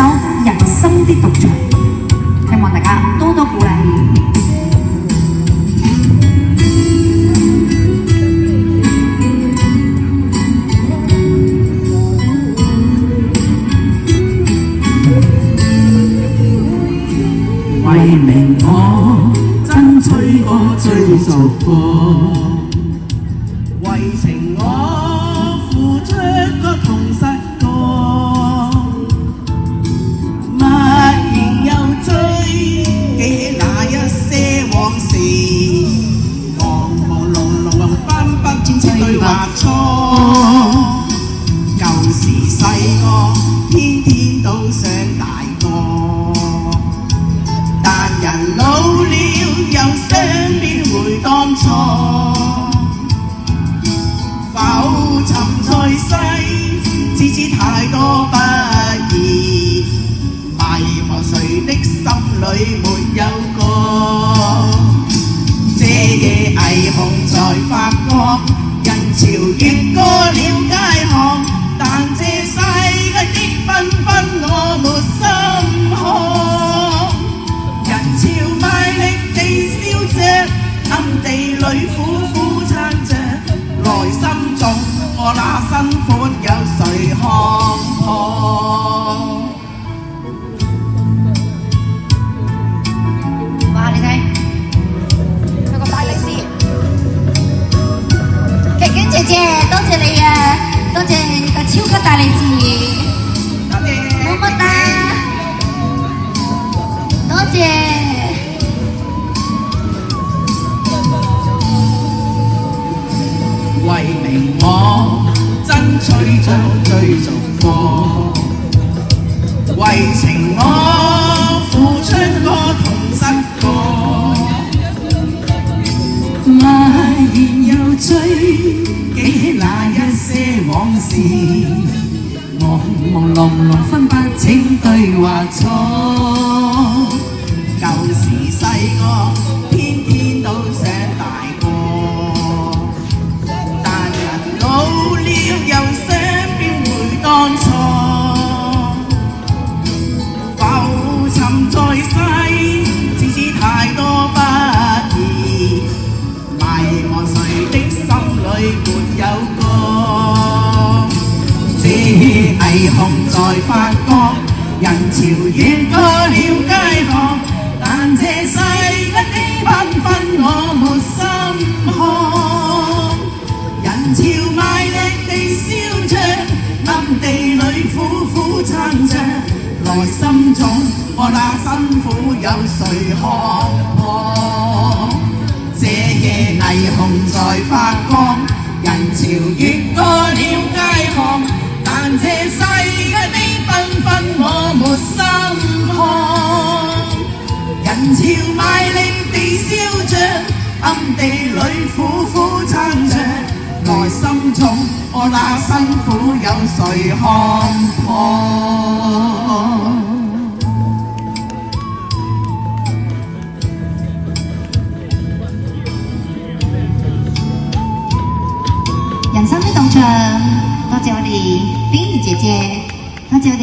首人生的獨唱，希望大家多多鼓勵。為名我爭取過追逐過，為情我付出過痛失過，默然又追記那一些往事，朦朦朧朧斑斑千千對畫錯，舊時細個天天都想大個。人老了又想變回當初，浮沉在世，只知太多不易，迷茫誰的心裏沒有過。這夜霓虹在發光，人潮越過了街巷，但這世界的繽紛我沒心看。潮賣力地燒着，暗地裏苦苦撐着，內心中我那辛苦有誰看破？哇！你睇佢個大力士，璣娟姐姐，多謝你啊！多謝你個超級大力士，多謝，麼麼噠，多謝。為名我爭取咗追逐過，為情我付出過痛失過，默然又追記起那一些往事，朦朦朧朧分不清對或錯，舊時細個天天都想大個。又想變回當初，浮沉在世，只知太多不易，迷茫誰的心裏沒有過。這夜霓虹在發光，人潮越過了街巷，但這世界的繽紛我沒心看。人潮賣力燒着，暗地裏苦苦撐着，內心中我那辛苦有誰看破？這夜霓虹在發光，人潮越過了街巷，但這世界的繽紛我沒心看。人潮賣力地燒着，暗地裏苦苦撐着，內心中我那辛苦有誰看破？人生的動唱，多謝我哋冰兒姐姐，多謝我哋。